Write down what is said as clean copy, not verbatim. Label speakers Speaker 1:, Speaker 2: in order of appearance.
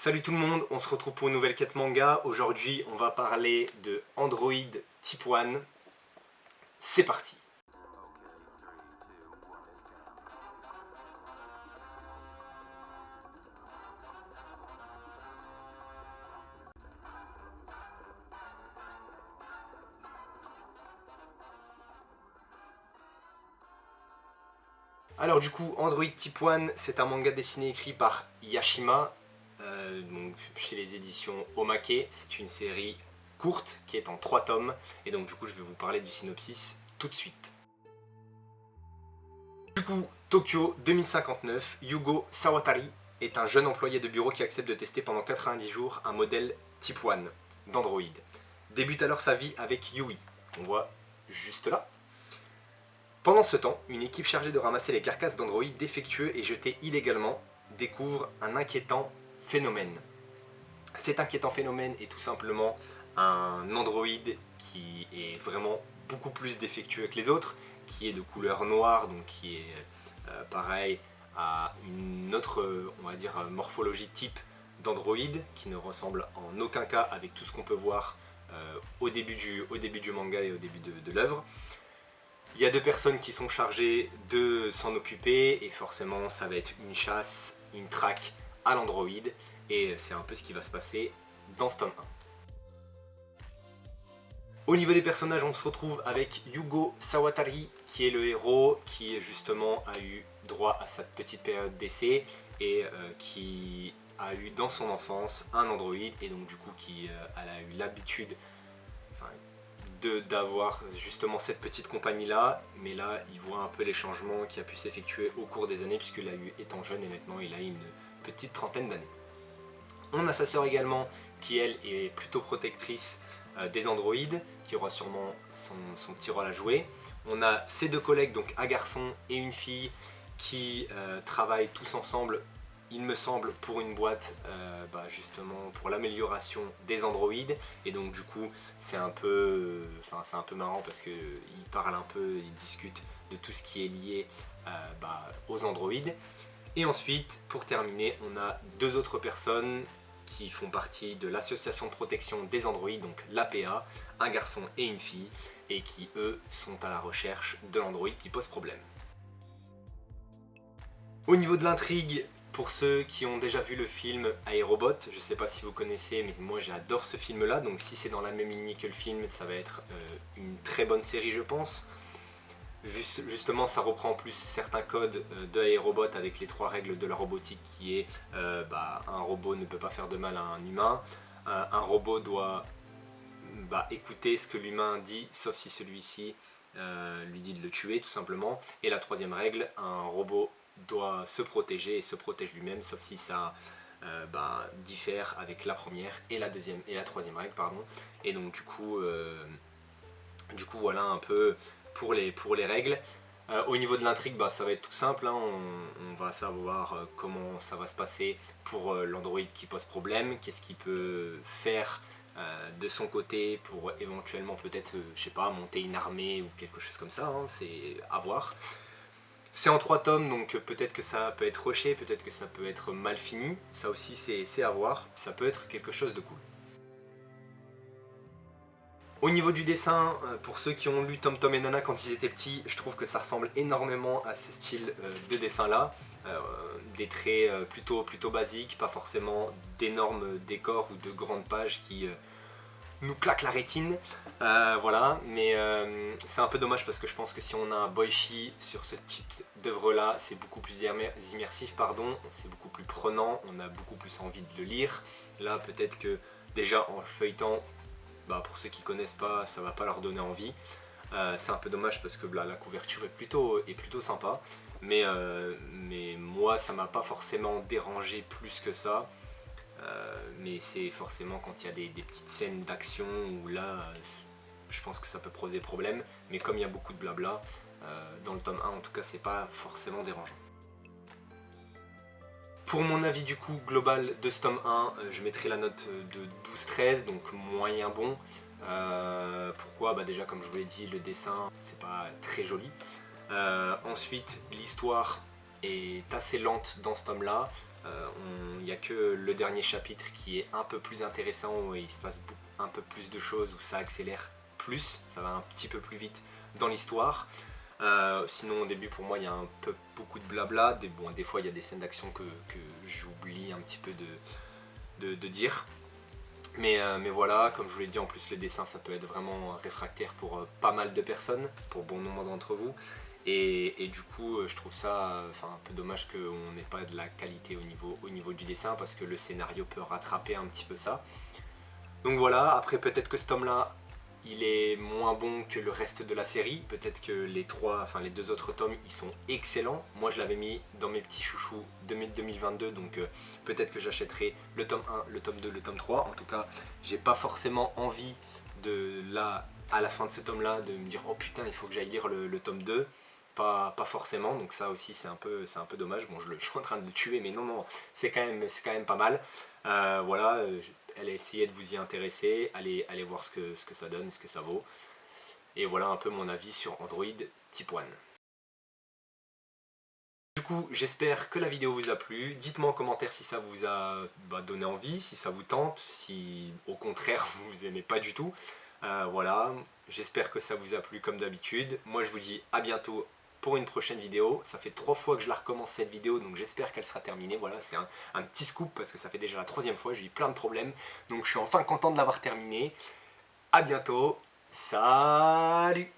Speaker 1: Salut tout le monde, on se retrouve pour une nouvelle quête manga. Aujourd'hui, on va parler de Android Type 1. C'est parti. Alors du coup, Android Type 1, c'est un manga dessiné et écrit par Yashima, donc chez les éditions Omake. C'est une série courte qui est en 3 tomes. Et donc du coup, je vais vous parler du synopsis tout de suite. Du coup, Tokyo 2059, Yugo Sawatari est un jeune employé de bureau qui accepte de tester pendant 90 jours un modèle Type 1 d'Android. Débute alors sa vie avec Yui, qu'on voit juste là. Pendant ce temps, une équipe chargée de ramasser les carcasses d'androïdes défectueux et jetés illégalement découvre un inquiétant phénomène. Cet inquiétant phénomène est tout simplement un androïde qui est vraiment beaucoup plus défectueux que les autres, qui est de couleur noire, donc qui est pareil à une autre, on va dire, morphologie type d'androïde, qui ne ressemble en aucun cas avec tout ce qu'on peut voir au début du manga et au début de l'œuvre. Il y a 2 personnes qui sont chargées de s'en occuper et forcément ça va être une chasse, une traque à l'androïde et c'est un peu ce qui va se passer dans ce tome 1. Au niveau des personnages, on se retrouve avec Yugo Sawatari qui est le héros qui justement a eu droit à sa petite période d'essai et qui a eu dans son enfance un androïde et donc du coup elle a eu l'habitude d'avoir justement cette petite compagnie là, mais là il voit un peu les changements qui a pu s'effectuer au cours des années puisqu'il a eu étant jeune et maintenant il a une petite trentaine d'années. On a sa sœur également qui elle est plutôt protectrice des androïdes, qui aura sûrement son petit rôle à jouer. On a ses 2 collègues, donc un garçon et une fille qui travaillent tous ensemble, il me semble, pour une boîte justement pour l'amélioration des androïdes. Et donc du coup c'est un peu marrant parce qu'ils parlent un peu, ils discutent de tout ce qui est lié aux androïdes. Et ensuite, pour terminer, on a 2 autres personnes qui font partie de l'association de protection des androïdes, donc l'APA, un garçon et une fille, et qui eux sont à la recherche de l'androïde qui pose problème. Au niveau de l'intrigue, pour ceux qui ont déjà vu le film iRobot, je ne sais pas si vous connaissez, mais moi j'adore ce film là, donc si c'est dans la même lignée que le film, ça va être une très bonne série je pense. Justement ça reprend en plus certains codes de iRobot avec les 3 règles de la robotique qui est un robot ne peut pas faire de mal à un humain, un robot doit écouter ce que l'humain dit sauf si celui-ci lui dit de le tuer tout simplement, et la 3e règle, un robot doit se protéger et se protège lui-même sauf si ça diffère avec la première et la 3e règle pardon. Et donc du coup voilà un peu pour les règles. Au niveau de l'intrigue, ça va être tout simple, hein. On va savoir comment ça va se passer pour l'androïde qui pose problème, qu'est-ce qu'il peut faire de son côté pour éventuellement peut-être, je sais pas, monter une armée ou quelque chose comme ça, hein. C'est à voir. C'est en 3 tomes, donc peut-être que ça peut être rushé, peut-être que ça peut être mal fini, ça aussi c'est à voir, ça peut être quelque chose de cool. Au niveau du dessin, pour ceux qui ont lu Tom Tom et Nana quand ils étaient petits, je trouve que ça ressemble énormément à ce style de dessin là. Des traits plutôt basiques, pas forcément d'énormes décors ou de grandes pages qui nous claquent la rétine. Voilà, mais c'est un peu dommage parce que je pense que si on a un boichi sur ce type d'œuvre là, c'est beaucoup plus immersif, c'est beaucoup plus prenant, on a beaucoup plus envie de le lire. Là peut-être que déjà en feuilletant, pour ceux qui connaissent pas, ça va pas leur donner envie. C'est un peu dommage parce que la couverture est plutôt sympa, mais moi ça m'a pas forcément dérangé plus que ça. Mais c'est forcément quand il y a des petites scènes d'action où là je pense que ça peut poser problème, mais comme il y a beaucoup de blabla dans le tome 1 en tout cas, c'est pas forcément dérangeant. Pour mon avis du coup global de ce tome 1, je mettrai la note de 12-13, donc moyen bon. Pourquoi déjà comme je vous l'ai dit, le dessin c'est pas très joli. Ensuite l'histoire est assez lente dans ce tome là. Il n'y a que le dernier chapitre qui est un peu plus intéressant, où il se passe un peu plus de choses, où ça accélère plus, ça va un petit peu plus vite dans l'histoire. Sinon au début pour moi il y a beaucoup de blabla, des fois il y a des scènes d'action que j'oublie un petit peu de dire. Mais voilà, comme je vous l'ai dit, en plus les dessins ça peut être vraiment réfractaire pour pas mal de personnes, pour bon nombre d'entre vous. Et du coup je trouve ça un peu dommage qu'on n'ait pas de la qualité au niveau du dessin, parce que le scénario peut rattraper un petit peu ça. Donc voilà, après peut-être que ce tome là il est moins bon que le reste de la série, peut-être que les deux autres tomes ils sont excellents. Moi je l'avais mis dans mes petits chouchous de 2022, donc peut-être que j'achèterai le tome 1, le tome 2, le tome 3. En tout cas j'ai pas forcément envie de là, à la fin de ce tome là, de me dire oh putain il faut que j'aille lire le tome 2. Pas forcément, donc ça aussi c'est un peu dommage. Bon, je suis en train de le tuer, mais non, c'est quand même pas mal. Voilà, allez essayer de vous y intéresser, allez voir ce que ça donne, ce que ça vaut. Et voilà un peu mon avis sur Android Type 1. Du coup, j'espère que la vidéo vous a plu. Dites-moi en commentaire si ça vous a donné envie, si ça vous tente, si au contraire vous aimez pas du tout. Voilà, j'espère que ça vous a plu comme d'habitude. Moi je vous dis à bientôt pour une prochaine vidéo. Ça fait 3 fois que je la recommence cette vidéo, donc j'espère qu'elle sera terminée. Voilà, c'est un petit scoop parce que ça fait déjà la 3e fois, j'ai eu plein de problèmes. Donc je suis enfin content de l'avoir terminée. À bientôt, salut!